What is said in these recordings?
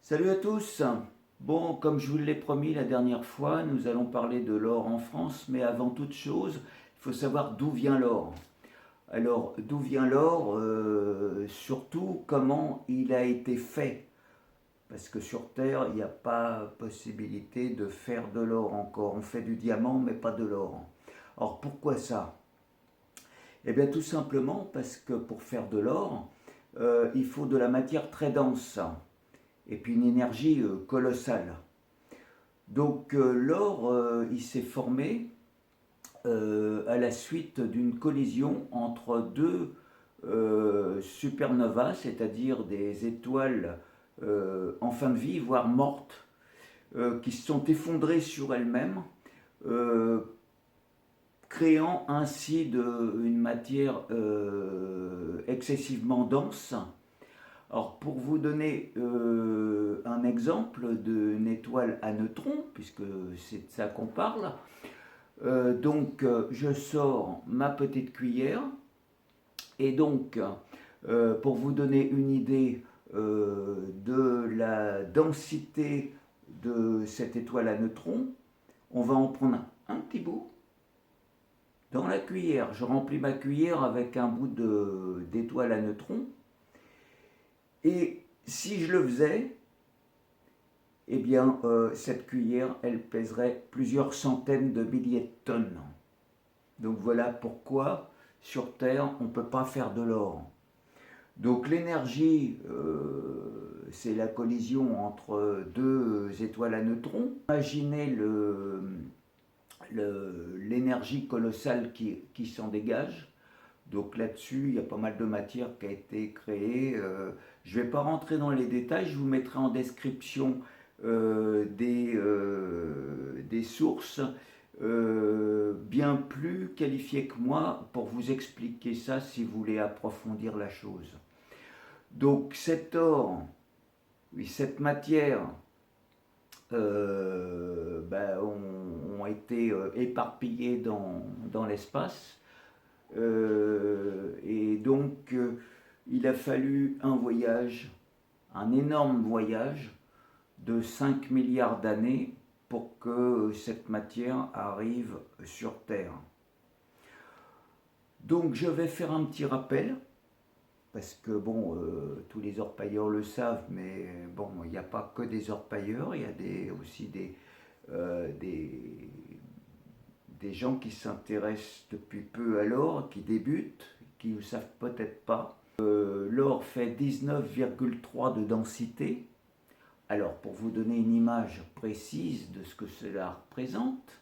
Salut à tous. Bon, comme je vous l'ai promis la dernière fois, nous allons parler de l'or en France, mais avant toute chose, il faut savoir d'où vient l'or. Alors, d'où vient l'or, surtout comment il a été fait. Parce que sur Terre, il n'y a pas possibilité de faire de l'or encore. On fait du diamant, mais pas de l'or. Alors, pourquoi ça? Eh bien, tout simplement parce que pour faire de l'or, il faut de la matière très dense et puis une énergie colossale. Donc l'or, il s'est formé à la suite d'une collision entre deux supernovas, c'est-à-dire des étoiles en fin de vie, voire mortes, qui se sont effondrées sur elles-mêmes, euh, créant ainsi une matière excessivement dense. Alors, pour vous donner un exemple d'une étoile à neutrons, puisque c'est de ça qu'on parle, je sors ma petite cuillère, et donc, pour vous donner une idée de la densité de cette étoile à neutrons, on va en prendre un petit bout dans la cuillère. Je remplis ma cuillère avec un bout d'étoile à neutrons, et si je le faisais, eh bien, cette cuillère, elle pèserait plusieurs centaines de milliers de tonnes. Donc voilà pourquoi, sur Terre, on ne peut pas faire de l'or. Donc l'énergie, c'est la collision entre deux étoiles à neutrons. Imaginez l'énergie colossale qui s'en dégage. Donc là-dessus, il y a pas mal de matière qui a été créée. Je ne vais pas rentrer dans les détails, je vous mettrai en description des sources bien plus qualifiées que moi pour vous expliquer ça si vous voulez approfondir la chose. Donc cet or, oui, cette matière ont été éparpillées dans l'espace. Il a fallu un voyage, un énorme voyage de 5 milliards d'années pour que cette matière arrive sur Terre. Donc je vais faire un petit rappel, parce que bon, tous les orpailleurs le savent, mais bon, il n'y a pas que des orpailleurs, il y a aussi euh, des, des gens qui s'intéressent depuis peu à l'or, qui débutent, qui ne savent peut-être pas. L'or fait 19,3 de densité. Alors, pour vous donner une image précise de ce que cela représente,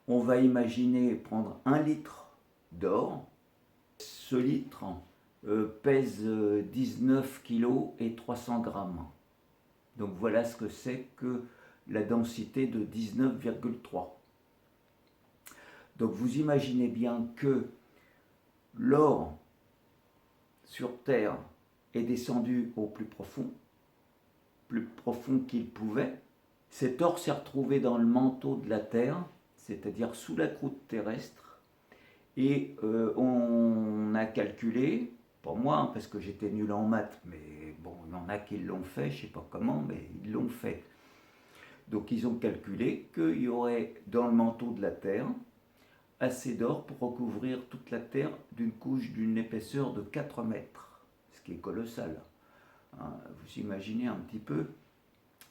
on va imaginer prendre 1 litre d'or. Ce litre pèse 19 kg et 300 grammes. Donc voilà ce que c'est que la densité de 19,3. Donc vous imaginez bien que l'or sur Terre est descendu au plus profond qu'il pouvait. Cet or s'est retrouvé dans le manteau de la Terre, c'est-à-dire sous la croûte terrestre, et on a calculé, pas moi, hein, parce que j'étais nul en maths, mais bon, il y en a qui l'ont fait, je ne sais pas comment, mais ils l'ont fait. Donc ils ont calculé qu'il y aurait dans le manteau de la Terre assez d'or pour recouvrir toute la Terre d'une couche d'une épaisseur de 4 mètres, ce qui est colossal. Hein, vous imaginez un petit peu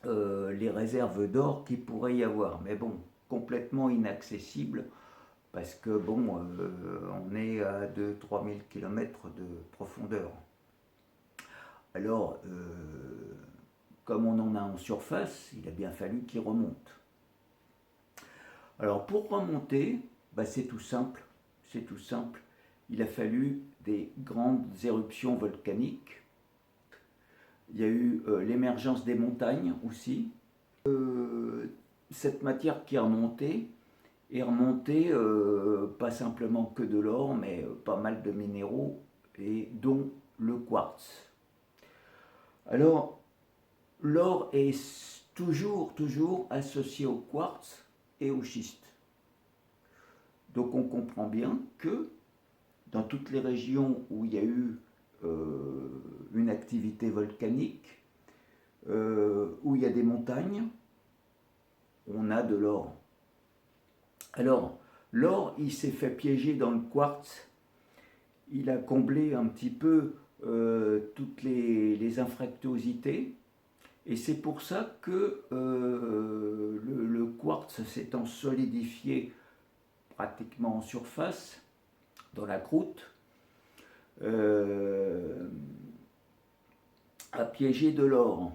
les réserves d'or qu'il pourrait y avoir, mais bon, complètement inaccessible parce que bon, on est à 2-3 000 km de profondeur. Alors, comme on en a en surface, il a bien fallu qu'il remonte. Alors pour remonter, c'est tout simple, c'est tout simple. Il a fallu des grandes éruptions volcaniques. Il y a eu l'émergence des montagnes aussi. Cette matière qui est remontée pas simplement que de l'or, mais pas mal de minéraux, et dont le quartz. Alors, l'or est toujours associé au quartz et au schiste. Donc on comprend bien que dans toutes les régions où il y a eu une activité volcanique, où il y a des montagnes, on a de l'or. Alors, l'or, il s'est fait piéger dans le quartz. Il a comblé un petit peu toutes les infractuosités. Et c'est pour ça que le quartz s'étant solidifié pratiquement en surface, dans la croûte, a piégé de l'or.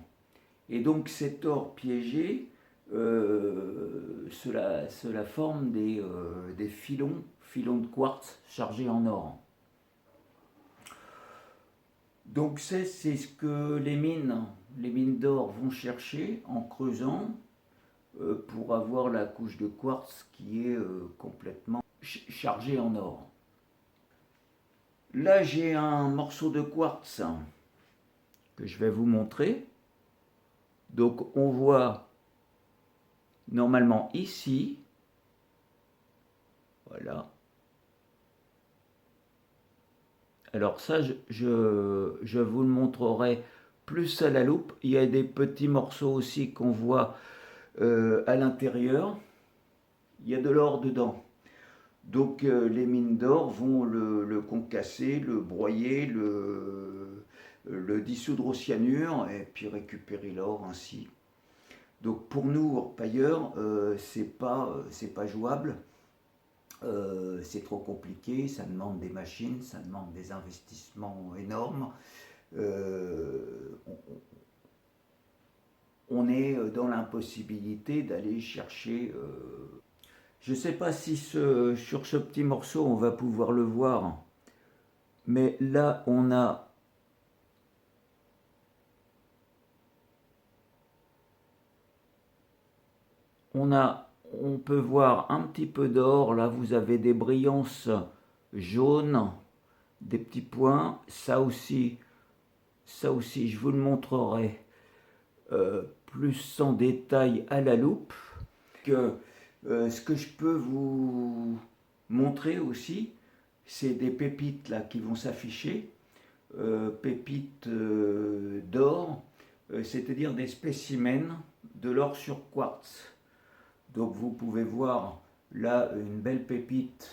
Et donc cet or piégé, cela forme des filons de quartz chargés en or. Donc c'est ce que les mines d'or vont chercher en creusant pour avoir la couche de quartz qui est complètement chargée en or. Là j'ai un morceau de quartz que je vais vous montrer. Donc on voit normalement ici, voilà. Alors ça, je vous le montrerai plus à la loupe. Il y a des petits morceaux aussi qu'on voit à l'intérieur. Il y a de l'or dedans. Donc les mines d'or vont le concasser, le broyer, le dissoudre au cyanure et puis récupérer l'or ainsi. Donc pour nous, orpailleurs, c'est pas jouable. C'est trop compliqué, ça demande des machines, ça demande des investissements énormes. On est dans l'impossibilité d'aller chercher. Je ne sais pas si sur ce petit morceau on va pouvoir le voir, mais là on a on peut voir un petit peu d'or. Là vous avez des brillances jaunes, des petits points. Ça aussi je vous le montrerai plus en détail à la loupe. Ce que je peux vous montrer aussi, c'est des pépites là qui vont s'afficher, pépites d'or, c'est-à-dire des spécimens de l'or sur quartz. Donc vous pouvez voir là une belle pépite,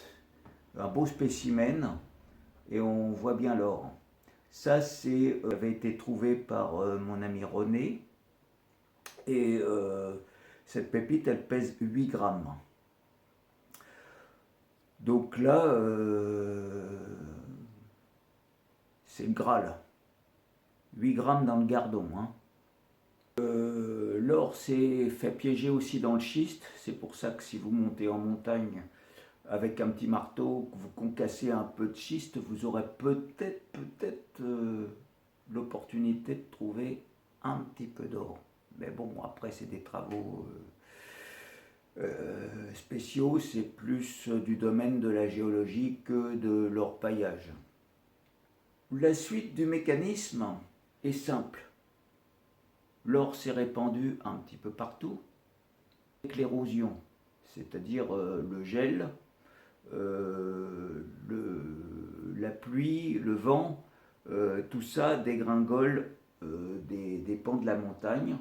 un beau spécimen, et on voit bien l'or. Ça avait été trouvé par mon ami René, et cette pépite elle pèse 8 grammes. Donc là, c'est le Graal. 8 grammes dans le gardon. Hein. L'or s'est fait piéger aussi dans le schiste. C'est pour ça que si vous montez en montagne avec un petit marteau, que vous concassez un peu de schiste, vous aurez peut-être l'opportunité de trouver un petit peu d'or. Mais bon, après c'est des travaux spéciaux, c'est plus du domaine de la géologie que de l'orpaillage. La suite du mécanisme est simple. L'or s'est répandu un petit peu partout avec l'érosion, c'est-à-dire le gel, la pluie, le vent, tout ça dégringole des pans de la montagne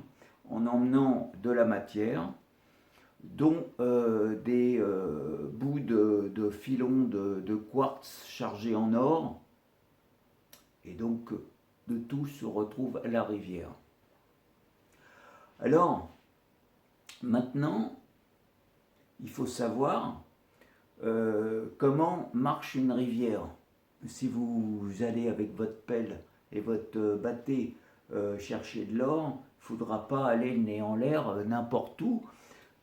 en emmenant de la matière, dont des bouts de filons de quartz chargés en or, et donc de tout se retrouve à la rivière. Alors, maintenant, il faut savoir comment marche une rivière. Si vous allez avec votre pelle et votre bâté chercher de l'or, il ne faudra pas aller le nez en l'air n'importe où.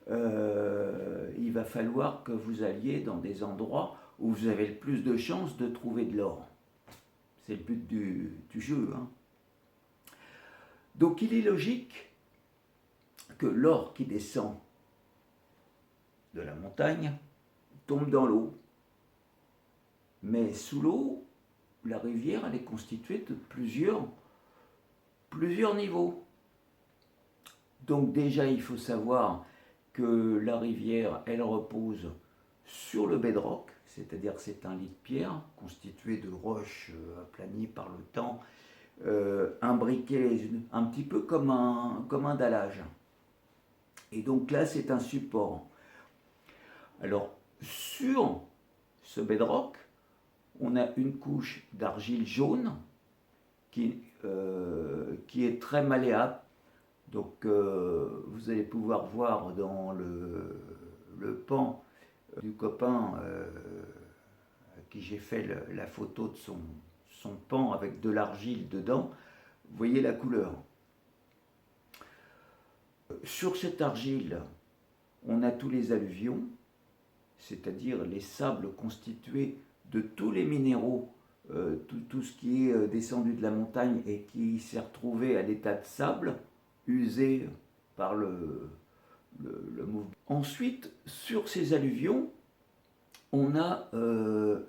Il va falloir que vous alliez dans des endroits où vous avez le plus de chances de trouver de l'or. C'est le but du jeu. Hein. Donc il est logique que l'or qui descend de la montagne tombe dans l'eau. Mais sous l'eau, la rivière elle est constituée de plusieurs niveaux. Donc déjà il faut savoir que la rivière elle repose sur le bedrock, c'est-à-dire que c'est un lit de pierre constitué de roches aplanies par le temps imbriqué un petit peu comme un dallage. Et donc là, c'est un support. Alors, sur ce bedrock, on a une couche d'argile jaune qui est très malléable. Donc, vous allez pouvoir voir dans le pan du copain à qui j'ai fait la photo de son pan avec de l'argile dedans. Vous voyez la couleur. Sur cette argile, on a tous les alluvions, c'est-à-dire les sables constitués de tous les minéraux, tout ce qui est descendu de la montagne et qui s'est retrouvé à l'état de sable, usé par le mouvement. Ensuite, sur ces alluvions, on a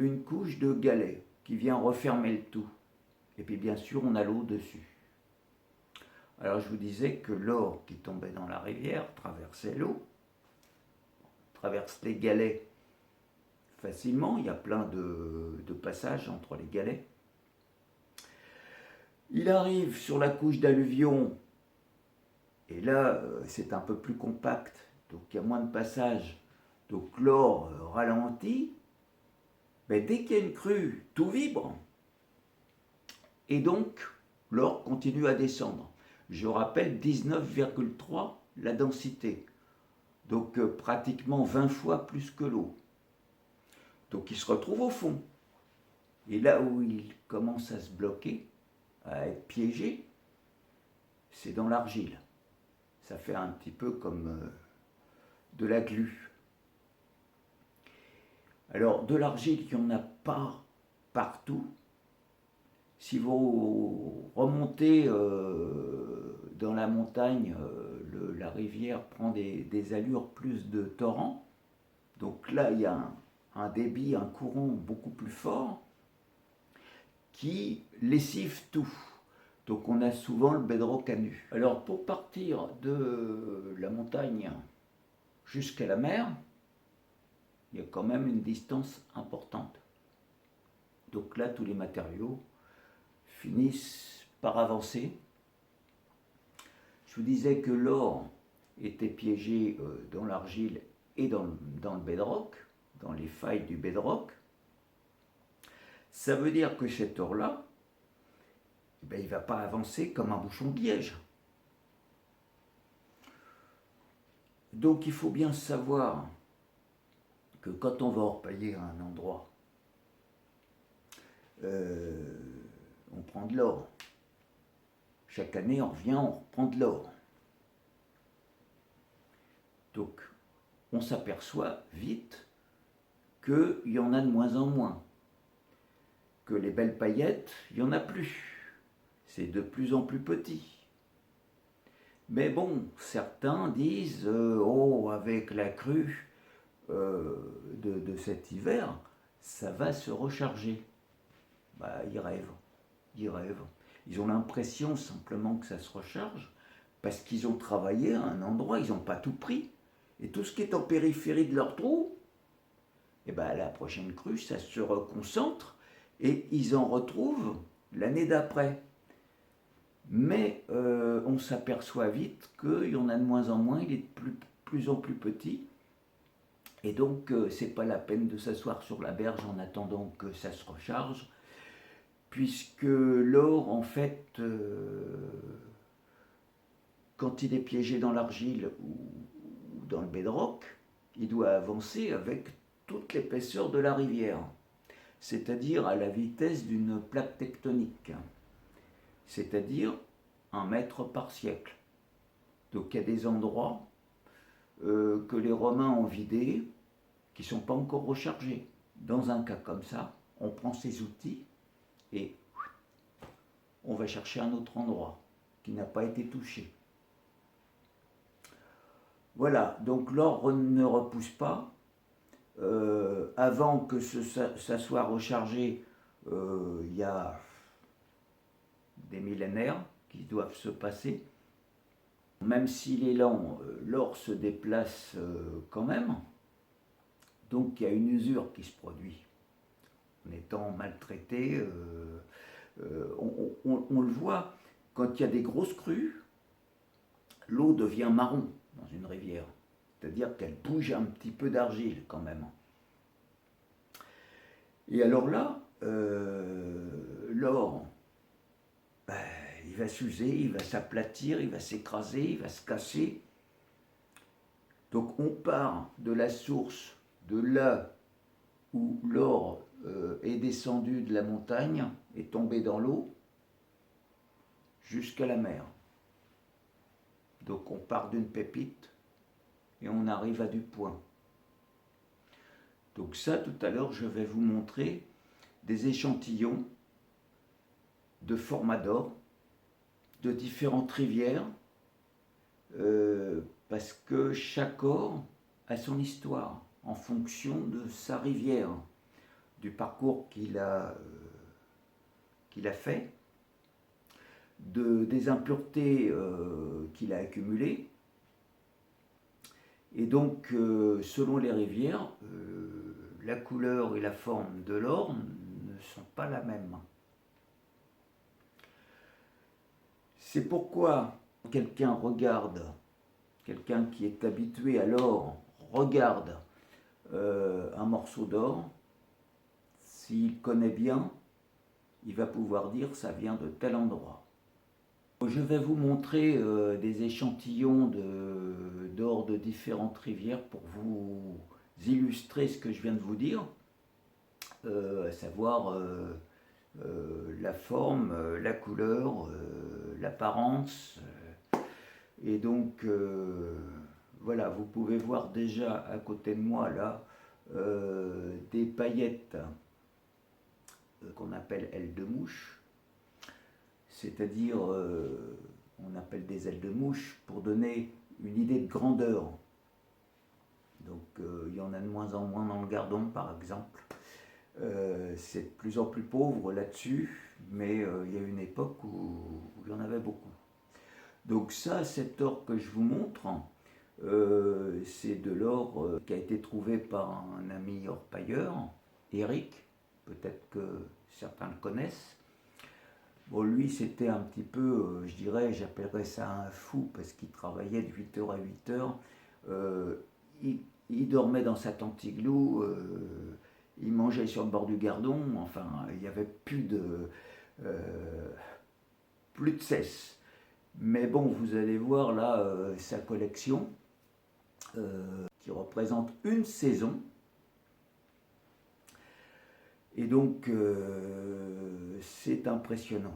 une couche de galets qui vient refermer le tout. Et puis bien sûr, on a l'eau dessus. Alors je vous disais que l'or qui tombait dans la rivière traversait l'eau, traverse les galets facilement, il y a plein de passages entre les galets. Il arrive sur la couche d'alluvion, et là c'est un peu plus compact, donc il y a moins de passages, donc l'or ralentit. Mais dès qu'il y a une crue, tout vibre, et donc l'or continue à descendre. Je rappelle 19,3 la densité, donc pratiquement 20 fois plus que l'eau. Donc il se retrouve au fond. Et là où il commence à se bloquer, à être piégé, c'est dans l'argile. Ça fait un petit peu comme de la glu. Alors de l'argile, il n'y en a pas partout. Si vous remontez dans la montagne, la rivière prend des allures plus de torrent. Donc là, il y a un débit, un courant beaucoup plus fort qui lessive tout. Donc on a souvent le bedrock à nu. Alors pour partir de la montagne jusqu'à la mer, il y a quand même une distance importante. Donc là, tous les matériaux finissent par avancer. Je vous disais que l'or était piégé dans l'argile et dans le bedrock, dans les failles du bedrock. Ça veut dire que cet or-là, il ne va pas avancer comme un bouchon de liège. Donc il faut bien savoir que quand on va orpailler à un endroit, on prend de l'or. Chaque année, on revient, on reprend de l'or. Donc, on s'aperçoit vite qu'il y en a de moins en moins. Que les belles paillettes, il n'y en a plus. C'est de plus en plus petit. Mais bon, certains disent, oh, avec la crue de cet hiver, ça va se recharger. Bah, ils rêvent. Ils ont l'impression simplement que ça se recharge parce qu'ils ont travaillé à un endroit, ils n'ont pas tout pris. Et tout ce qui est en périphérie de leur trou, et ben, la prochaine crue, ça se reconcentre et ils en retrouvent l'année d'après. Mais on s'aperçoit vite qu'il y en a de moins en moins, il est de plus en plus petit. Et donc, c'est pas la peine de s'asseoir sur la berge en attendant que ça se recharge, puisque l'or, en fait, quand il est piégé dans l'argile ou dans le bedrock, il doit avancer avec toute l'épaisseur de la rivière, c'est-à-dire à la vitesse d'une plaque tectonique, c'est-à-dire 1 mètre par siècle. Donc il y a des endroits que les Romains ont vidés, qui ne sont pas encore rechargés. Dans un cas comme ça, on prend ses outils et on va chercher un autre endroit qui n'a pas été touché. Voilà, donc l'or ne repousse pas. Avant que ça soit rechargé, il y a des millénaires qui doivent se passer. Même s'il est lent, l'or se déplace quand même. Donc il y a une usure qui se produit. En étant maltraité, on le voit, quand il y a des grosses crues, l'eau devient marron dans une rivière. C'est-à-dire qu'elle bouge un petit peu d'argile quand même. Et alors là, l'or, ben, il va s'user, il va s'aplatir, il va s'écraser, il va se casser. Donc on part de la source, de là où l'or est descendu de la montagne, est tombé dans l'eau, jusqu'à la mer. Donc on part d'une pépite et on arrive à du point. Donc ça, tout à l'heure, je vais vous montrer des échantillons de format d'or, de différentes rivières, parce que chaque or a son histoire en fonction de sa rivière, du parcours qu'il a fait, des impuretés qu'il a accumulées. Et donc, selon les rivières, la couleur et la forme de l'or ne sont pas la même. C'est pourquoi quelqu'un qui est habitué à l'or, regarde un morceau d'or, s'il connaît bien, il va pouvoir dire ça vient de tel endroit. Je vais vous montrer des échantillons d'or de différentes rivières pour vous illustrer ce que je viens de vous dire, à savoir la forme, la couleur, l'apparence. Et donc, voilà, vous pouvez voir déjà à côté de moi là des paillettes qu'on appelle ailes de mouche. C'est-à-dire, on appelle des ailes de mouche pour donner une idée de grandeur. Donc, il y en a de moins en moins dans le Gardon, par exemple. C'est de plus en plus pauvre là-dessus, mais il y a une époque où il y en avait beaucoup. Donc ça, cet or que je vous montre, c'est de l'or qui a été trouvé par un ami orpailleur, Eric, peut-être que certains le connaissent. Bon, lui, c'était un petit peu, je dirais, j'appellerais ça un fou, parce qu'il travaillait de 8h à 8h. Il dormait dans sa tente igloo, il mangeait sur le bord du Gardon, enfin, il n'y avait plus de cesse. Mais bon, vous allez voir là sa collection, qui représente une saison. Et donc, c'est impressionnant.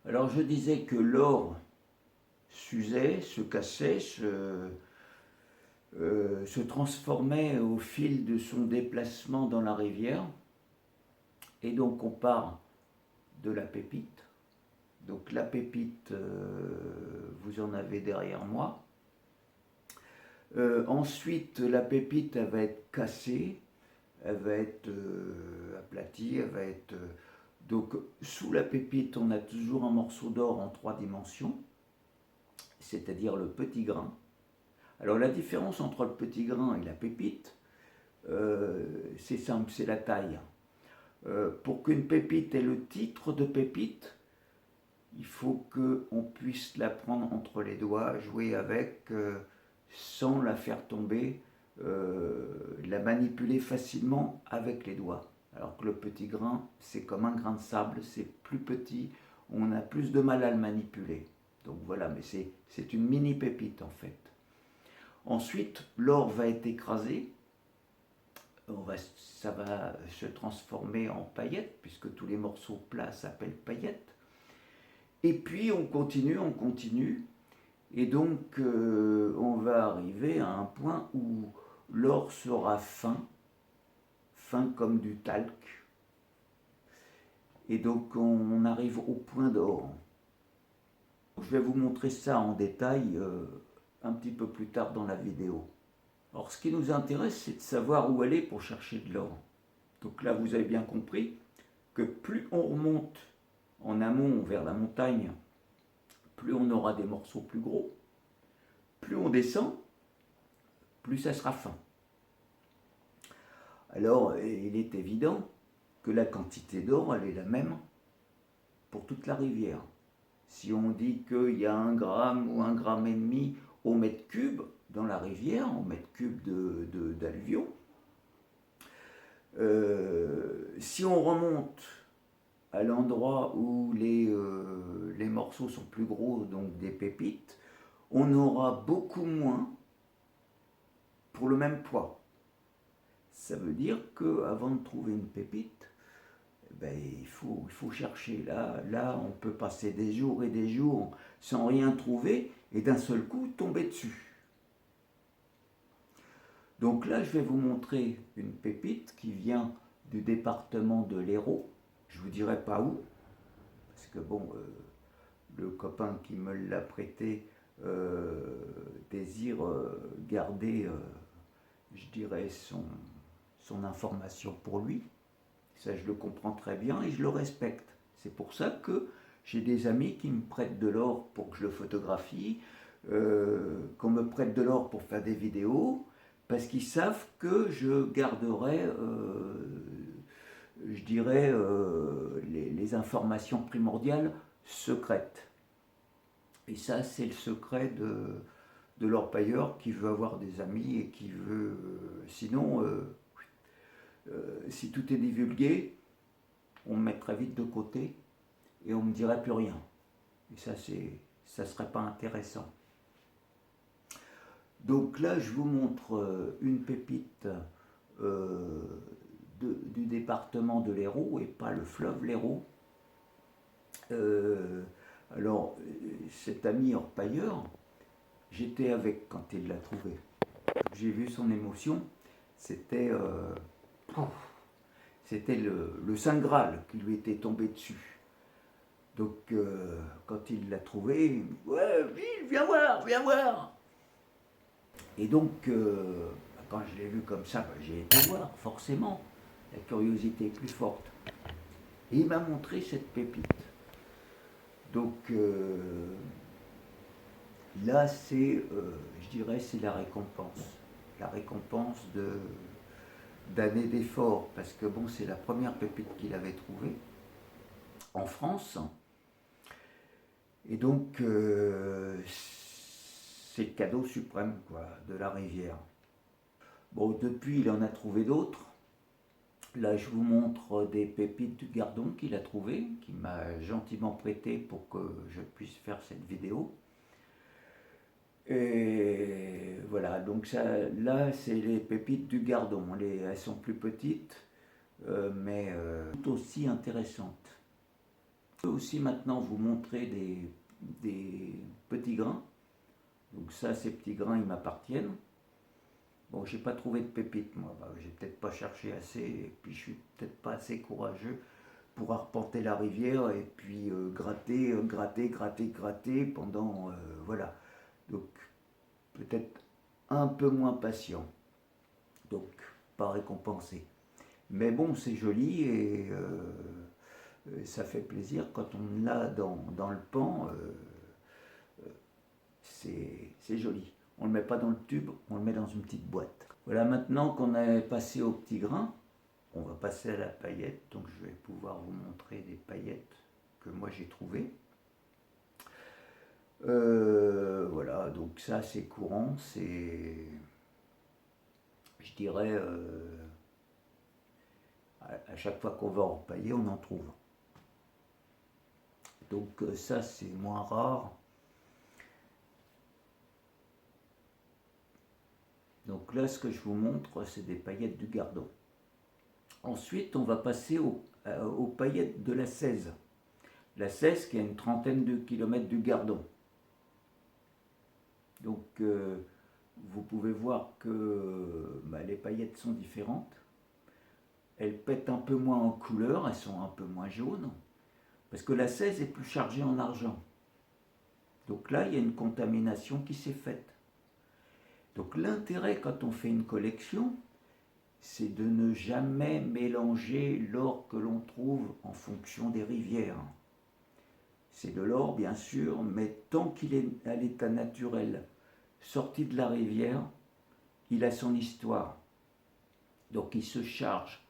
Alors je disais que l'or s'usait, se cassait, se transformait au fil de son déplacement dans la rivière. Et donc on part de la pépite. Donc la pépite, vous en avez derrière moi. Ensuite, la pépite, elle va être cassée, elle va être aplatie, elle va être... donc sous la pépite, on a toujours un morceau d'or en 3 dimensions, c'est-à-dire le petit grain. Alors la différence entre le petit grain et la pépite, c'est simple, c'est la taille. Pour qu'une pépite ait le titre de pépite, il faut qu'on puisse la prendre entre les doigts, jouer avec, sans la faire tomber, la manipuler facilement avec les doigts. Alors que le petit grain, c'est comme un grain de sable, c'est plus petit, on a plus de mal à le manipuler. Donc voilà, mais c'est une mini pépite en fait. Ensuite, l'or va être écrasé ça va se transformer en paillettes, puisque tous les morceaux plats s'appellent paillettes. Et puis on continue, et donc on va arriver à un point où l'or sera fin comme du talc. Et donc on arrive au point d'or. Je vais vous montrer ça en détail un petit peu plus tard dans la vidéo. Alors ce qui nous intéresse, c'est de savoir où aller pour chercher de l'or. Donc là, vous avez bien compris que plus on remonte en amont vers la montagne, plus on aura des morceaux plus gros. Plus on descend, plus ça sera fin. Alors, il est évident que la quantité d'or, elle est la même pour toute la rivière. Si on dit qu'il y a 1 gramme ou 1,5 gramme au mètre cube dans la rivière, au mètre cube d'alluvion, si on remonte à l'endroit où les morceaux sont plus gros, donc des pépites, on aura beaucoup moins pour le même poids. Ça veut dire qu'avant de trouver une pépite, il faut chercher. Là, on peut passer des jours et des jours sans rien trouver et d'un seul coup tomber dessus. Donc là, je vais vous montrer une pépite qui vient du département de l'Hérault. Je ne vous dirai pas où, parce que bon, le copain qui me l'a prêté désire garder, je dirais, son information pour lui. Ça, je le comprends très bien et je le respecte. C'est pour ça que j'ai des amis qui me prêtent de l'or pour que je le photographie, qu'on me prête de l'or pour faire des vidéos, parce qu'ils savent que je garderai, je dirais, les informations primordiales secrètes. Et ça, c'est le secret de l'orpailleur qui veut avoir des amis et qui veut... sinon, si tout est divulgué, on me mettrait vite de côté et on ne me dirait plus rien. Et ça ne serait pas intéressant. Donc là, je vous montre une pépite du département de l'Hérault et pas le fleuve l'Hérault. Alors, cet ami orpailleur, j'étais avec quand il l'a trouvé. J'ai vu son émotion. C'était le Saint Graal qui lui était tombé dessus. Donc, quand il l'a trouvé, il me dit « Ouais, Gilles, viens voir !» Et donc, quand je l'ai vu comme ça, j'ai été voir, forcément. La curiosité est plus forte. Et il m'a montré cette pépite. Donc, là, c'est, je dirais, c'est la récompense. La récompense d'années d'efforts. Parce que, bon, c'est la première pépite qu'il avait trouvée en France. Et donc, c'est le cadeau suprême, quoi, de la rivière. Bon, depuis, il en a trouvé d'autres. Là, je vous montre des pépites du Gardon qu'il a trouvées, qu'il m'a gentiment prêté pour que je puisse faire cette vidéo. Et voilà, donc ça, là, c'est les pépites du Gardon. Elles sont plus petites, mais tout aussi intéressantes. Je peux aussi maintenant vous montrer des petits grains. Donc ça, ces petits grains, ils m'appartiennent. Bon, j'ai pas trouvé de pépites, moi. J'ai peut-être pas cherché assez, et puis je suis peut-être pas assez courageux pour arpenter la rivière et puis gratter pendant... voilà. Donc, peut-être un peu moins patient. Donc, pas récompensé. Mais bon, c'est joli et ça fait plaisir quand on l'a dans le pan. C'est joli. On ne le met pas dans le tube, on le met dans une petite boîte. Voilà, maintenant qu'on est passé au petit grain, on va passer à la paillette. Donc je vais pouvoir vous montrer des paillettes que moi j'ai trouvées. Voilà, donc ça c'est courant, c'est, je dirais, à chaque fois qu'on va orpailler, on en trouve. Donc ça c'est moins rare. Donc là, ce que je vous montre, c'est des paillettes du Gardon. Ensuite, on va passer aux paillettes de la 16. La 16 qui est à une trentaine de kilomètres du Gardon. Donc, vous pouvez voir que les paillettes sont différentes. Elles pètent un peu moins en couleur, elles sont un peu moins jaunes, parce que la 16 est plus chargée en argent. Donc là, il y a une contamination qui s'est faite. Donc l'intérêt quand on fait une collection, c'est de ne jamais mélanger l'or que l'on trouve en fonction des rivières. C'est de l'or, bien sûr, mais tant qu'il est à l'état naturel, sorti de la rivière, il a son histoire. Donc il se charge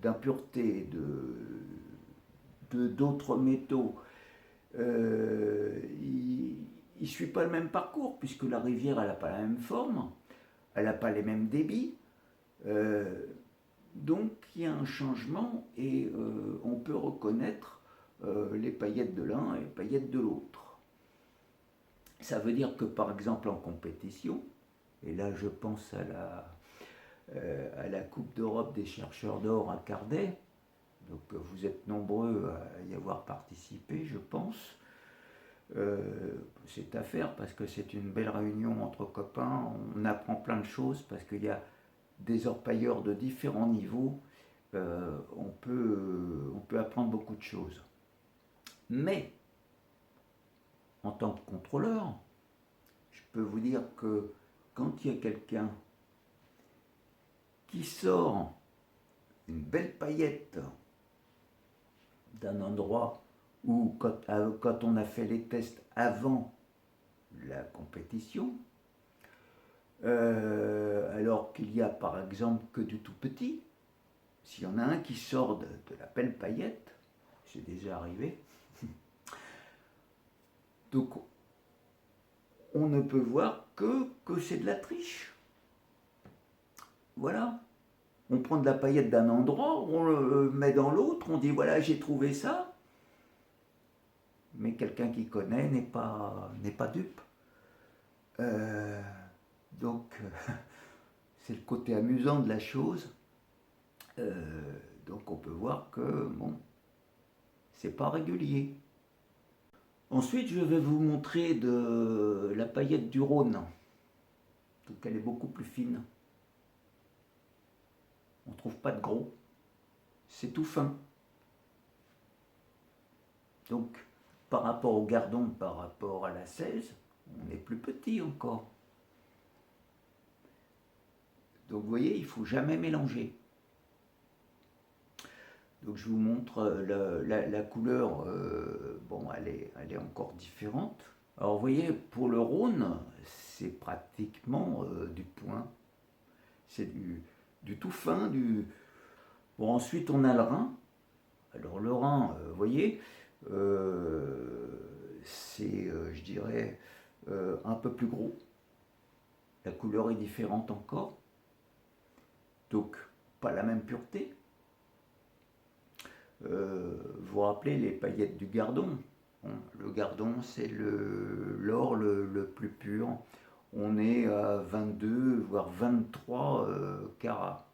d'impuretés, d'autres métaux. Il ne suit pas le même parcours, puisque la rivière, elle n'a pas la même forme, elle n'a pas les mêmes débits. Donc il y a un changement et on peut reconnaître les paillettes de l'un et les paillettes de l'autre. Ça veut dire que par exemple en compétition, et là je pense à la Coupe d'Europe des chercheurs d'or à Cardet, donc vous êtes nombreux à y avoir participé, je pense. C'est à faire parce que c'est une belle réunion entre copains, on apprend plein de choses parce qu'il y a des orpailleurs de différents niveaux, on peut apprendre beaucoup de choses. Mais, en tant que contrôleur, je peux vous dire que quand il y a quelqu'un qui sort une belle paillette d'un endroit où, quand on a fait les tests avant la compétition, alors qu'il y a par exemple que du tout petit, s'il y en a un qui sort de la belle paillette, c'est déjà arrivé, donc on ne peut voir que c'est de la triche. Voilà. On prend de la paillette d'un endroit, on le met dans l'autre, on dit voilà j'ai trouvé ça, mais quelqu'un qui connaît n'est pas dupe. Donc c'est le côté amusant de la chose. Donc on peut voir que bon, c'est pas régulier. Ensuite, je vais vous montrer de la paillette du Rhône. Donc elle est beaucoup plus fine. On ne trouve pas de gros. C'est tout fin. Donc par rapport au Gardon, par rapport à la 16, on est plus petit encore. Donc vous voyez, il ne faut jamais mélanger. Donc je vous montre la couleur, bon elle est encore différente. Alors vous voyez, pour le Rhône, c'est pratiquement du point. C'est du tout fin. Bon, ensuite on a le Rhin. Alors le Rhin, vous voyez, c'est, je dirais, un peu plus gros. La couleur est différente encore. Donc pas la même pureté. Vous vous rappelez les paillettes du Gardon? Bon, le Gardon, c'est l'or le plus pur. On est à 22, voire 23 carats.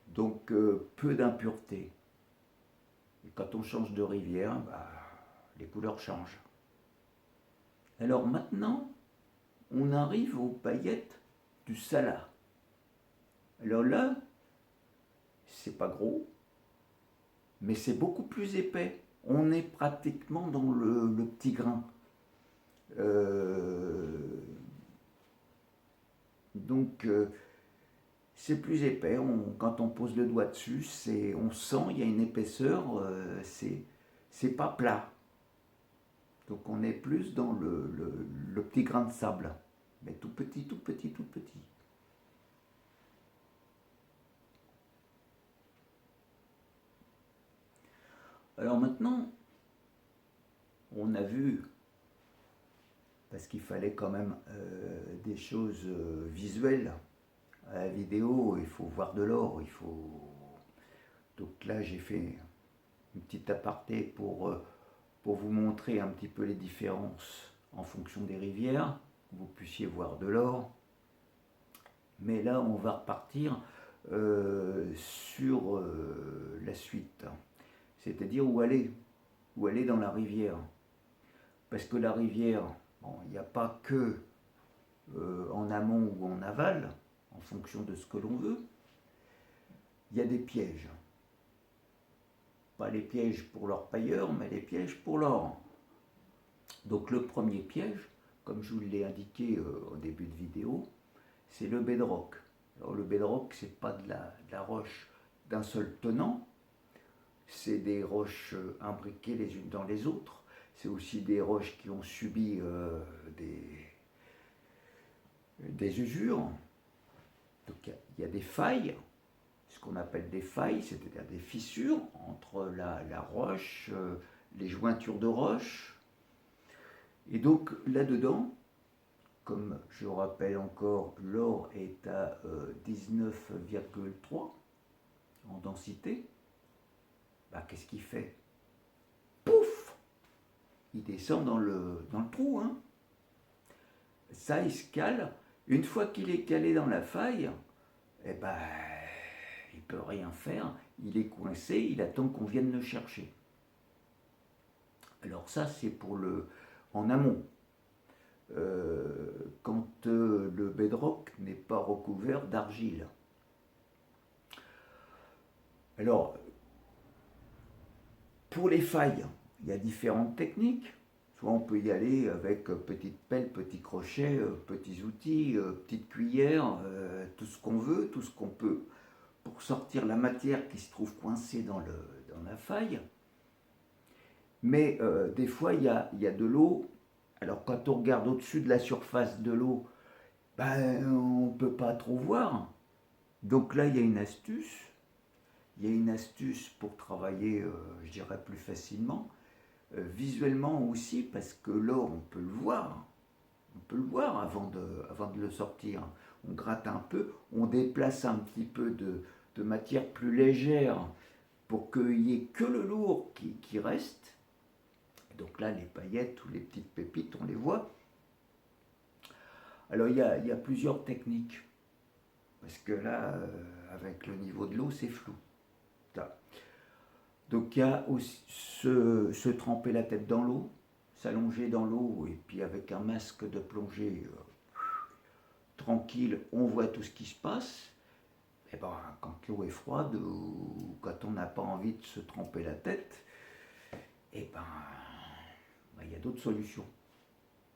Donc peu d'impureté. Et quand on change de rivière, les couleurs changent. Alors maintenant, on arrive aux paillettes du Salat. Alors là, c'est pas gros, mais c'est beaucoup plus épais. On est pratiquement dans le petit grain. Donc c'est plus épais. Quand on pose le doigt dessus, on sent il y a une épaisseur. C'est pas plat. Donc on est plus dans le petit grain de sable, mais tout petit, tout petit, tout petit. Alors maintenant, on a vu, parce qu'il fallait quand même des choses visuelles. À la vidéo, il faut voir de l'or, Donc là, j'ai fait une petite aparté pour vous montrer un petit peu les différences en fonction des rivières, que vous puissiez voir de l'or. Mais là, on va repartir sur la suite, c'est-à-dire où aller dans la rivière. Parce que la rivière, bon, il n'y a pas que en amont ou en aval, en fonction de ce que l'on veut, il y a des pièges. Pas les pièges pour l'orpailleur, mais les pièges pour l'or. Donc le premier piège, comme je vous l'ai indiqué au début de vidéo, c'est le bedrock. Alors le bedrock, c'est pas de la roche d'un seul tenant, c'est des roches imbriquées les unes dans les autres, c'est aussi des roches qui ont subi des usures. Donc il y a des failles, ce qu'on appelle des failles, c'est-à-dire des fissures entre la roche, les jointures de roche. Et donc là-dedans, comme je rappelle encore, l'or est à 19,3 en densité, bah, qu'est-ce qu'il fait? Pouf! Il descend dans le trou. Hein. Ça, il se cale. Une fois qu'il est calé dans la faille, eh ben, il ne peut rien faire. Il est coincé, il attend qu'on vienne le chercher. Alors ça, c'est pour en amont. Quand le bedrock n'est pas recouvert d'argile. Alors, pour les failles, il y a différentes techniques. Soit on peut y aller avec petite pelle, petit crochet, petits outils, petite cuillère, tout ce qu'on veut, tout ce qu'on peut, pour sortir la matière qui se trouve coincée dans la faille. Mais des fois, il y a de l'eau. Alors quand on regarde au-dessus de la surface de l'eau, ben, on ne peut pas trop voir. Donc là, il y a une astuce. Il y a une astuce pour travailler, je dirais, plus facilement. Visuellement aussi, parce que l'or, on peut le voir. On peut le voir avant de le sortir. On gratte un peu, on déplace un petit peu de matière plus légère pour qu'il n'y ait que le lourd qui reste. Donc là, les paillettes ou les petites pépites, on les voit. Alors il y a plusieurs techniques. Parce que là, avec le niveau de l'eau, c'est flou. Là. Donc il y a aussi se tremper la tête dans l'eau, s'allonger dans l'eau et puis avec un masque de plongée tranquille, on voit tout ce qui se passe. Et ben, quand l'eau est froide ou quand on n'a pas envie de se tremper la tête, et ben, il y a d'autres solutions.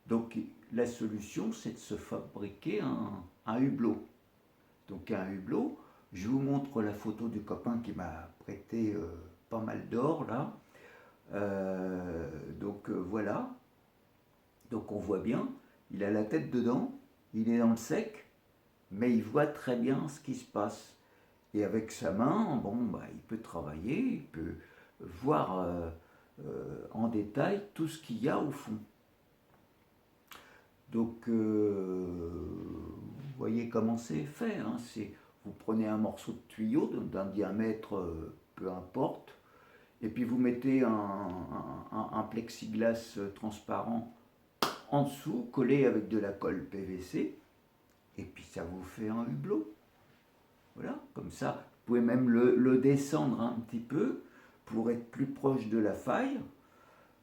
Donc la solution, c'est de se fabriquer un hublot. Donc un hublot, je vous montre la photo du copain qui m'a prêté pas mal d'or là. Voilà. Donc on voit bien, il a la tête dedans, il est dans le sec, mais il voit très bien ce qui se passe. Et avec sa main, bon, bah, il peut travailler, il peut voir en détail tout ce qu'il y a au fond. Donc, vous voyez comment c'est fait. Hein, vous prenez un morceau de tuyau d'un diamètre, peu importe, et puis vous mettez un plexiglas transparent en dessous, collé avec de la colle PVC, et puis ça vous fait un hublot. Voilà, comme ça, vous pouvez même le descendre un petit peu pour être plus proche de la faille.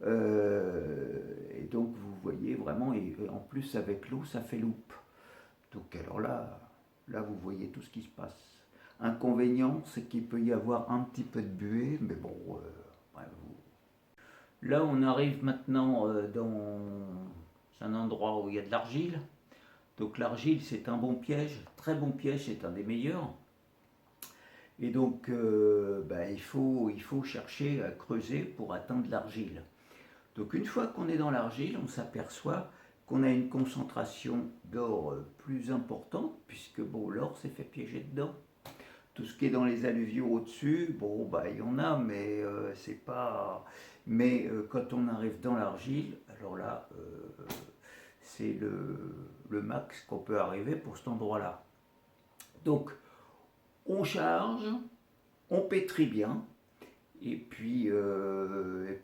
Et donc vous voyez vraiment, et en plus avec l'eau, ça fait loupe. Donc alors là vous voyez tout ce qui se passe. Inconvénient, c'est qu'il peut y avoir un petit peu de buée, mais bon, là on arrive maintenant dans un endroit où il y a de l'argile. Donc l'argile, c'est un bon piège, très bon piège, c'est un des meilleurs. Et donc il faut chercher à creuser pour atteindre l'argile. Donc une fois qu'on est dans l'argile, on s'aperçoit qu'on a une concentration d'or plus importante, puisque bon, l'or s'est fait piéger dedans. Tout ce qui est dans les alluviaux au-dessus, bon, il y en a, mais c'est pas. Mais quand on arrive dans l'argile, alors là, c'est le max qu'on peut arriver pour cet endroit-là. Donc, on charge, on pétrit bien, et puis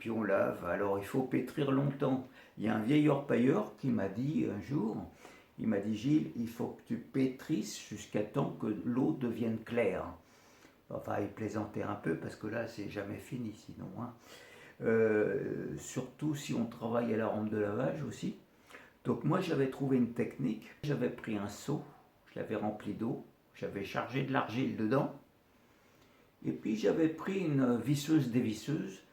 on lave. Alors il faut pétrir longtemps. Il y a un vieil orpailleur qui m'a dit un jour, Il m'a dit, Gilles, il faut que tu pétrisses jusqu'à temps que l'eau devienne claire. Enfin, il plaisantait un peu parce que là, c'est jamais fini sinon, hein. Surtout si on travaille à la rampe de lavage aussi. Donc moi, j'avais trouvé une technique. J'avais pris un seau, je l'avais rempli d'eau, j'avais chargé de l'argile dedans. Et puis j'avais pris une visseuse dévisseuse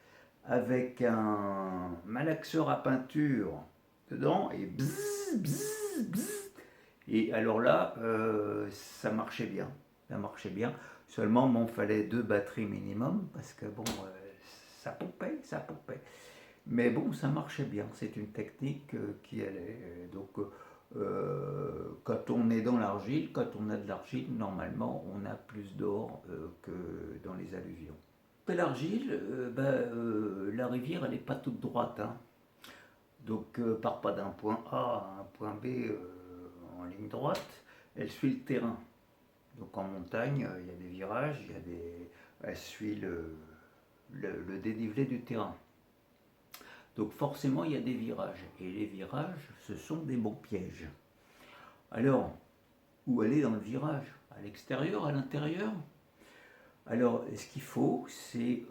avec un malaxeur à peinture dedans et bzzz, bzzz, bzzz. Et alors là, ça marchait bien. Ça marchait bien. Seulement, il fallait 2 batteries minimum parce que bon, ça pompait, ça pompait. Mais bon, ça marchait bien. C'est une technique qui allait. Donc, quand on est dans l'argile, quand on a de l'argile, normalement, on a plus d'or que dans les alluvions. L'argile, la rivière, elle n'est pas toute droite, hein. Donc, part pas d'un point A à un point B en ligne droite, elle suit le terrain. Donc, en montagne, il y a des virages, elle suit le dénivelé du terrain. Donc, forcément, il y a des virages. Et les virages, ce sont des bons pièges. Alors, où aller dans le virage? À l'extérieur, à l'intérieur? Alors, ce qu'il faut, c'est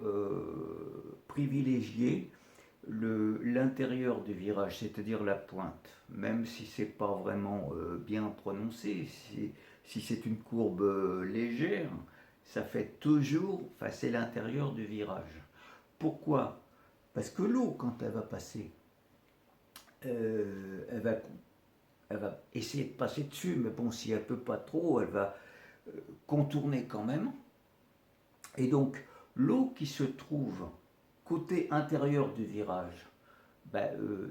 privilégier l'intérieur du virage, c'est-à-dire la pointe, même si c'est pas vraiment bien prononcé, si c'est une courbe légère, ça fait toujours, enfin c'est l'intérieur du virage. Pourquoi? Parce que l'eau, quand elle va passer, elle va essayer de passer dessus, mais bon, si elle peut pas trop, elle va contourner quand même. Et donc, l'eau qui se trouve côté intérieur du virage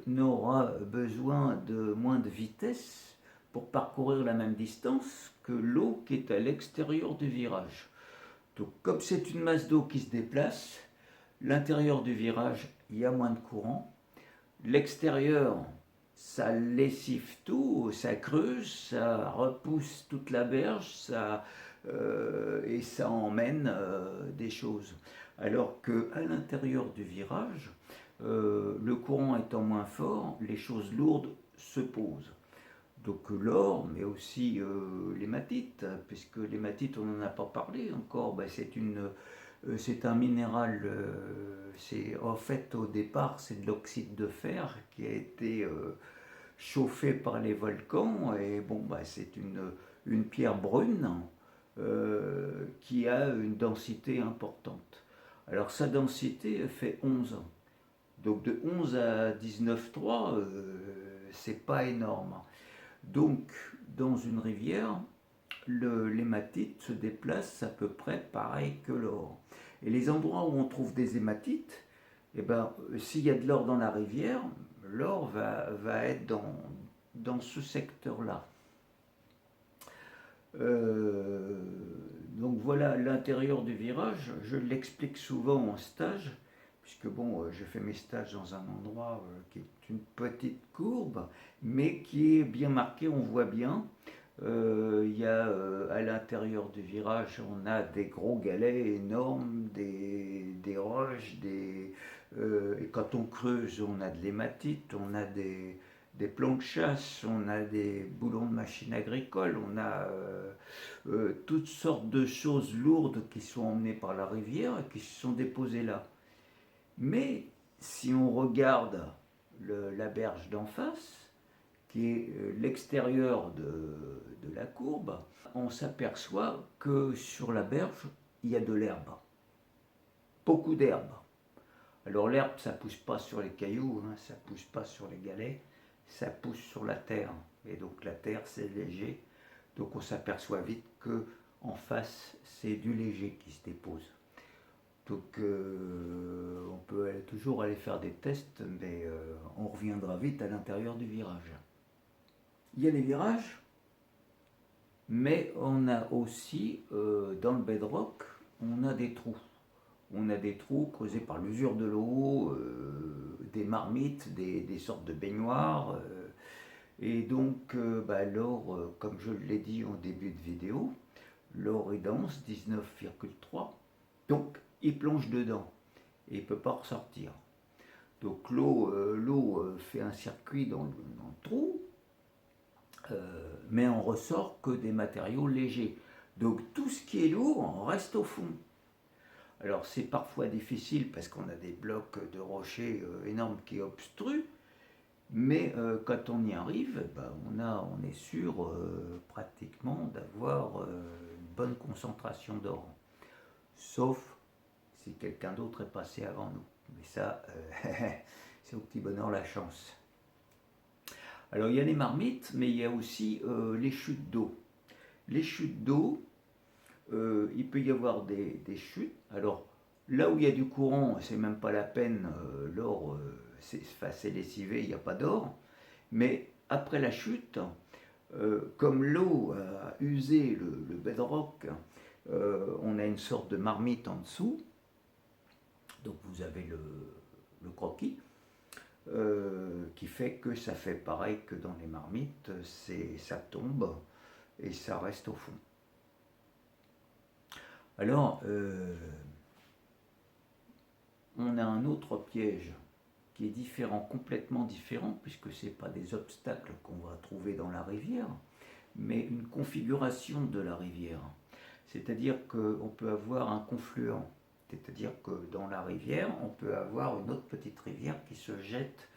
n'aura besoin de moins de vitesse pour parcourir la même distance que l'eau qui est à l'extérieur du virage. Donc, comme c'est une masse d'eau qui se déplace, l'intérieur du virage, il y a moins de courant. L'extérieur, ça lessive tout, ça creuse, ça repousse toute la berge, et ça emmène des choses. Alors qu'à l'intérieur du virage, le courant étant moins fort, les choses lourdes se posent. Donc l'or, mais aussi l'hématite, puisque l'hématite, on n'en a pas parlé encore, c'est un minéral, en fait au départ c'est de l'oxyde de fer qui a été chauffé par les volcans, et c'est une pierre brune qui a une densité importante. Alors sa densité fait 11. Donc de 11 à 19,3, c'est pas énorme. Donc dans une rivière, l'hématite se déplace à peu près pareil que l'or. Et les endroits où on trouve des hématites, s'il y a de l'or dans la rivière, l'or va être dans ce secteur-là. Donc voilà l'intérieur du virage. Je l'explique souvent en stage, puisque je fais mes stages dans un endroit qui est une petite courbe, mais qui est bien marqué, on voit bien. Il y a à l'intérieur du virage, on a des gros galets énormes, des roches, et quand on creuse, on a de l'hématite, on a des plombs de chasse, on a des boulons de machines agricoles, on a toutes sortes de choses lourdes qui sont emmenées par la rivière et qui se sont déposées là. Mais si on regarde la berge d'en face, qui est l'extérieur de la courbe, on s'aperçoit que sur la berge, il y a de l'herbe. Beaucoup d'herbe. Alors l'herbe, ça ne pousse pas sur les cailloux, hein, ça ne pousse pas sur les galets, ça pousse sur la terre. Et donc la terre, c'est léger. Donc on s'aperçoit vite que en face, c'est du léger qui se dépose. Donc on peut toujours aller faire des tests, mais on reviendra vite à l'intérieur du virage. Il y a les virages, mais on a aussi, dans le bedrock, on a des trous. On a des trous causés par l'usure de l'eau, des marmites, des sortes de baignoires. Et donc, l'or, comme je l'ai dit en début de vidéo, l'or est dense, 19,3. Donc, il plonge dedans et il ne peut pas ressortir. Donc, l'eau fait un circuit dans le trou. mais on ressort que des matériaux légers. Donc tout ce qui est lourd reste au fond. Alors c'est parfois difficile parce qu'on a des blocs de rochers énormes qui obstruent, mais quand on y arrive, ben, on est sûr pratiquement d'avoir une bonne concentration d'or. Sauf si quelqu'un d'autre est passé avant nous. Mais ça, c'est au petit bonheur la chance. Alors il y a les marmites, mais il y a aussi les chutes d'eau. Les chutes d'eau, il peut y avoir des chutes. Alors là où il y a du courant, c'est même pas la peine, l'or, c'est lessivé, il n'y a pas d'or. Mais après la chute, comme l'eau a usé le bedrock, on a une sorte de marmite en dessous. Donc vous avez le croquis. Qui fait que ça fait pareil que dans les marmites, ça tombe et ça reste au fond. Alors, on a un autre piège qui est différent, complètement différent, puisque ce n'est pas des obstacles qu'on va trouver dans la rivière, mais une configuration de la rivière. C'est-à-dire qu'on peut avoir un confluent. C'est-à-dire que dans la rivière, on peut avoir une autre petite rivière qui se jette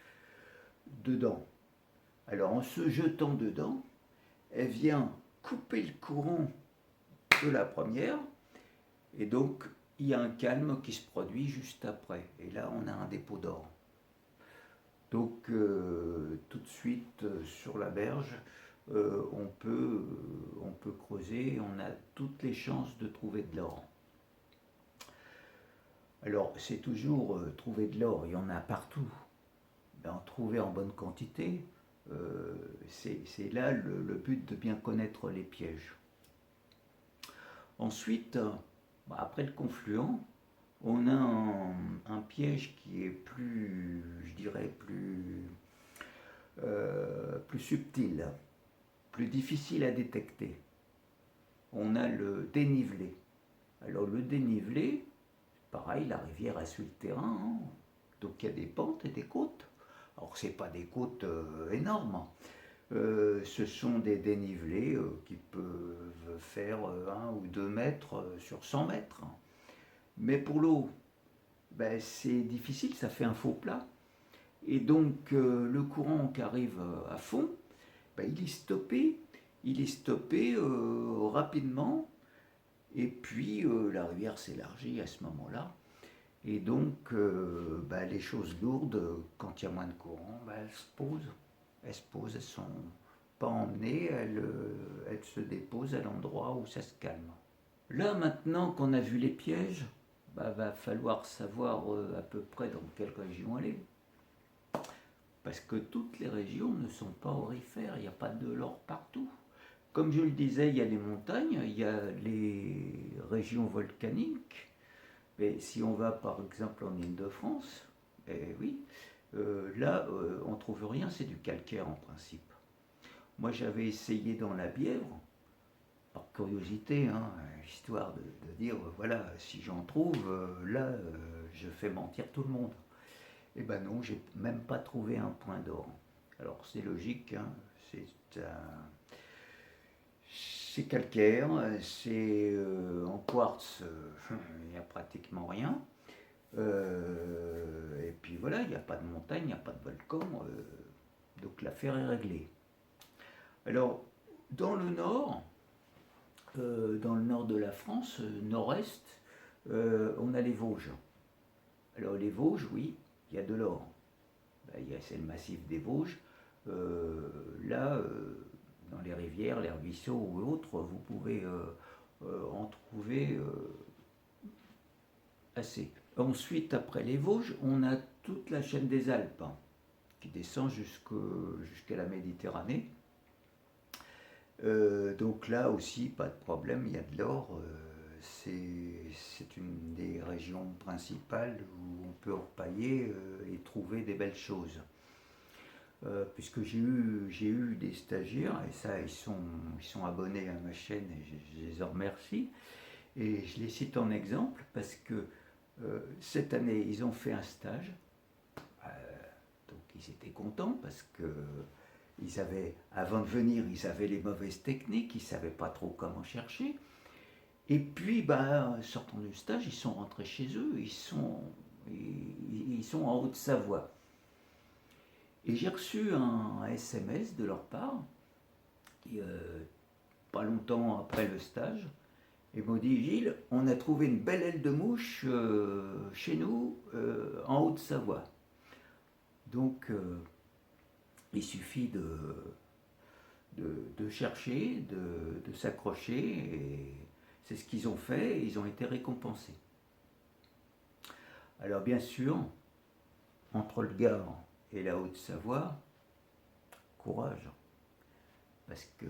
dedans. Alors en se jetant dedans, elle vient couper le courant de la première, et donc il y a un calme qui se produit juste après. Et là, on a un dépôt d'or. Donc tout de suite sur la berge, on peut creuser, on a toutes les chances de trouver de l'or. Alors c'est toujours trouver de l'or, il y en a partout. Ben, en trouver en bonne quantité, c'est là le but de bien connaître les pièges. Ensuite, après le confluent, on a un piège qui est plus, je dirais, plus subtil, plus difficile à détecter. On a le dénivelé. Alors le dénivelé, pareil, la rivière a su le terrain, hein. Donc il y a des pentes et des côtes. Alors ce n'est pas des côtes énormes, ce sont des dénivelés qui peuvent faire 1 ou 2 mètres sur 100 mètres. Mais pour l'eau, ben, c'est difficile, ça fait un faux plat. Et donc le courant qui arrive à fond, ben, il est stoppé rapidement, et puis la rivière s'élargit à ce moment-là. Et donc, les choses lourdes, quand il y a moins de courant, elles se posent. Elles ne sont pas emmenées, elles se déposent à l'endroit où ça se calme. Là, maintenant qu'on a vu les pièges, va falloir savoir à peu près dans quelle région aller. Parce que toutes les régions ne sont pas aurifères, il n'y a pas de l'or partout. Comme je le disais, il y a les montagnes, il y a les régions volcaniques. Mais si on va par exemple en Île-de-France, oui, là on ne trouve rien, c'est du calcaire en principe. Moi j'avais essayé dans la Bièvre, par curiosité, hein, histoire de dire voilà, si j'en trouve, là je fais mentir tout le monde. Eh ben non, j'ai même pas trouvé un point d'or. Alors c'est logique, hein, c'est calcaire, c'est en quartz, il n'y a pratiquement rien. Et puis voilà, il n'y a pas de montagne, il n'y a pas de volcan, donc l'affaire est réglée. Alors, dans le nord de la France, nord-est, on a les Vosges. Alors les Vosges, oui, il y a de l'or. C'est le massif des Vosges. Là, dans les rivières, les ruisseaux ou autres, vous pouvez en trouver assez. Ensuite, après les Vosges, on a toute la chaîne des Alpes qui descend jusqu'à la Méditerranée. Donc là aussi, pas de problème, il y a de l'or. C'est une des régions principales où on peut orpailler et trouver des belles choses. Puisque j'ai eu des stagiaires, et ça, ils sont abonnés à ma chaîne et je les en remercie. Et je les cite en exemple parce que cette année, ils ont fait un stage. Donc ils étaient contents parce que avant de venir, ils avaient les mauvaises techniques, ils ne savaient pas trop comment chercher. Et puis, sortant du stage, ils sont rentrés chez eux, ils sont en Haute-Savoie. Et j'ai reçu un SMS de leur part, pas longtemps après le stage. Ils m'ont dit: Gilles, on a trouvé une belle aile de mouche chez nous, en Haute-Savoie. Donc, il suffit de chercher, de s'accrocher, et c'est ce qu'ils ont fait, et ils ont été récompensés. Alors bien sûr, entre le Gard et la Haute-Savoie, courage, parce que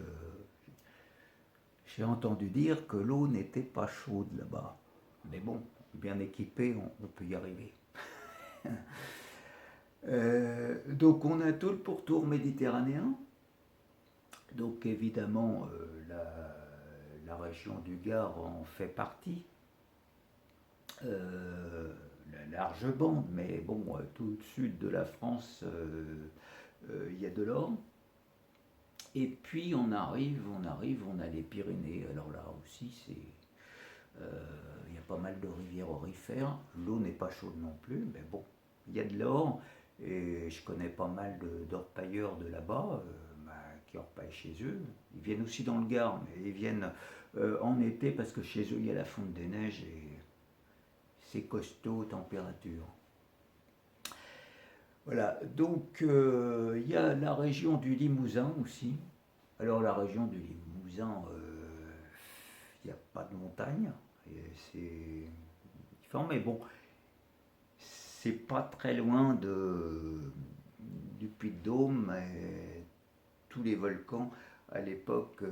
j'ai entendu dire que l'eau n'était pas chaude là-bas. Mais bon, bien équipé, on peut y arriver. Donc on a tout le pourtour méditerranéen. Donc évidemment, la région du Gard en fait partie. La large bande, mais bon, tout le sud de la France, il y a de l'or. Et puis on arrive, on a les Pyrénées. Alors là aussi, il y a pas mal de rivières aurifères. L'eau n'est pas chaude non plus, mais bon, il y a de l'or. Et je connais pas mal d'orpailleurs de là-bas qui orpaillent chez eux. Ils viennent aussi dans le Gard, mais ils viennent en été parce que chez eux il y a la fonte des neiges et c'est costaud température. Voilà, donc il y a la région du Limousin aussi. Alors la région du Limousin, il n'y a pas de montagne, c'est différent, mais bon, c'est pas très loin du Puy-de-Dôme, et tous les volcans à l'époque,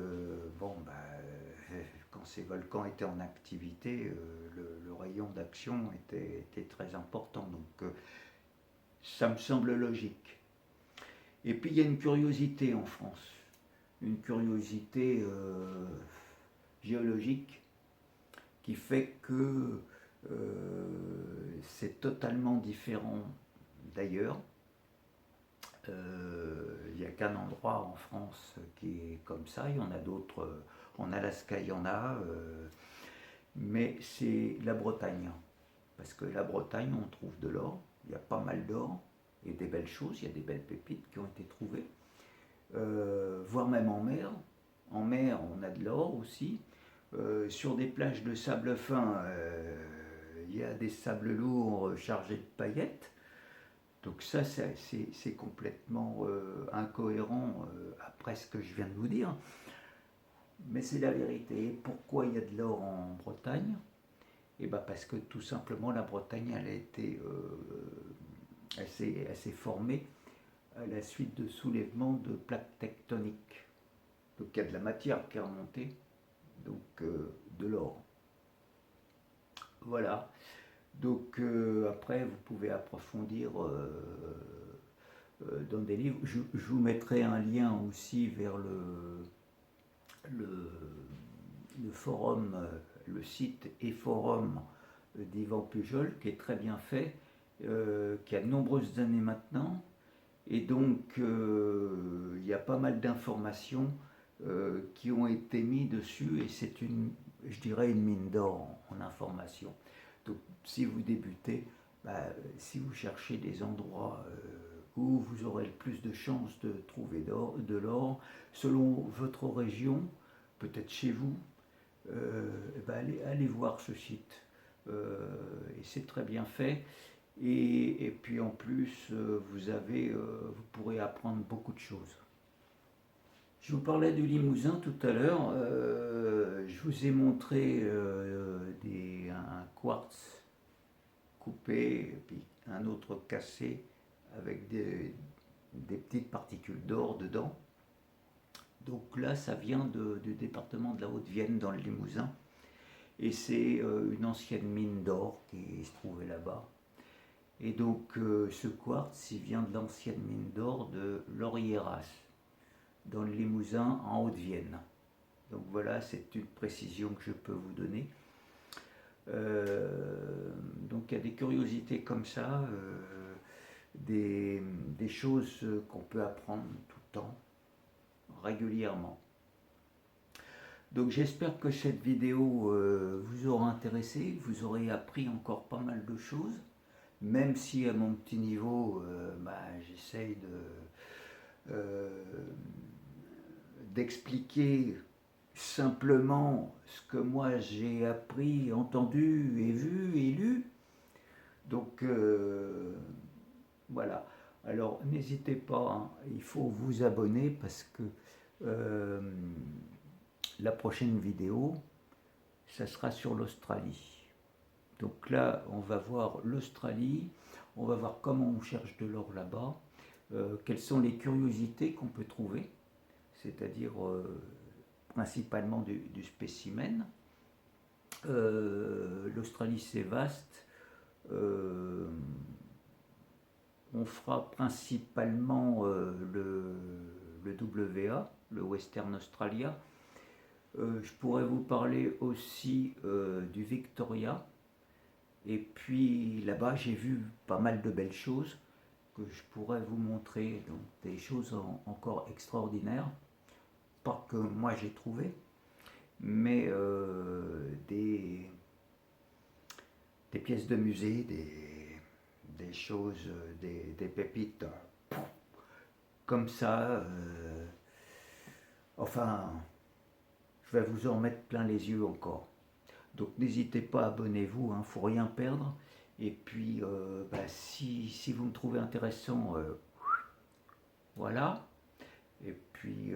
quand ces volcans étaient en activité, le rayon d'action était très important, donc ça me semble logique. Et puis il y a une curiosité en France, une curiosité géologique qui fait que c'est totalement différent d'ailleurs. Il n'y a qu'un endroit en France qui est comme ça, il y en a d'autres, en Alaska il y en a, mais c'est la Bretagne. Parce que la Bretagne, on trouve de l'or, il y a pas mal d'or, et des belles choses, il y a des belles pépites qui ont été trouvées, voire même en mer. En mer, on a de l'or aussi. Sur des plages de sable fin, il y a des sables lourds chargés de paillettes. Donc ça, c'est complètement incohérent après ce que je viens de vous dire. Mais c'est la vérité. Pourquoi il y a de l'or en Bretagne? Et parce que tout simplement la Bretagne, elle s'est formée à la suite de soulèvements de plaques tectoniques. Donc il y a de la matière qui est remontée, donc de l'or. Voilà. Donc après, vous pouvez approfondir dans des livres. Je vous mettrai un lien aussi vers le forum, le site et forum d'Yvan Pujol, qui est très bien fait, qui a de nombreuses années maintenant. Et donc, il y a pas mal d'informations qui ont été mises dessus, et c'est je dirais, une mine d'or en information. Donc, si vous débutez, si vous cherchez des endroits où vous aurez le plus de chances de trouver de l'or, selon votre région, peut-être chez vous, allez voir ce site. Et c'est très bien fait. Et puis en plus, vous pourrez apprendre beaucoup de choses. Je vous parlais du Limousin tout à l'heure. Je vous ai montré un quartz coupé, et puis un autre cassé avec des petites particules d'or dedans. Donc là, ça vient du département de la Haute-Vienne dans le Limousin. Et c'est une ancienne mine d'or qui se trouvait là-bas. Et donc ce quartz, il vient de l'ancienne mine d'or de l'Orieras, dans le Limousin, en Haute-Vienne. Donc voilà, c'est une précision que je peux vous donner. Donc il y a des curiosités comme ça, des choses qu'on peut apprendre tout le temps. régulièrement. Donc j'espère que cette vidéo vous aura intéressé, vous aurez appris encore pas mal de choses, même si à mon petit niveau, j'essaye d'expliquer simplement ce que moi j'ai appris, entendu et vu et lu. Donc voilà. Alors n'hésitez pas, hein, il faut vous abonner parce que la prochaine vidéo, ça sera sur l'Australie. Donc là, on va voir l'Australie, on va voir comment on cherche de l'or là-bas, quelles sont les curiosités qu'on peut trouver, c'est-à-dire principalement du spécimen. L'Australie, c'est vaste. On fera principalement le WA, le Western Australia. Je pourrais vous parler aussi du Victoria. Et puis là-bas, j'ai vu pas mal de belles choses que je pourrais vous montrer. Donc des choses encore extraordinaires. Pas que moi j'ai trouvé, mais des pièces de musée, des choses, des pépites comme ça. Enfin, je vais vous en mettre plein les yeux encore. Donc n'hésitez pas, abonnez-vous, il ne faut rien perdre. Et puis, si vous me trouvez intéressant, voilà. Et puis,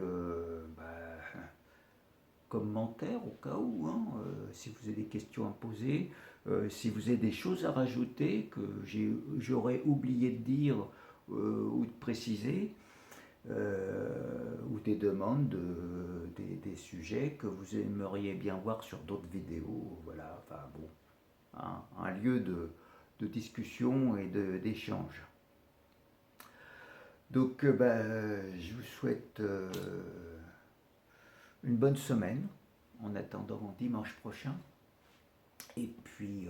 commentaires au cas où, hein, si vous avez des questions à poser, si vous avez des choses à rajouter que j'aurais oublié de dire ou de préciser, ou des demandes, des sujets que vous aimeriez bien voir sur d'autres vidéos, voilà, enfin bon, hein, un lieu de discussion et d'échange. Donc je vous souhaite une bonne semaine en attendant dimanche prochain. Et puis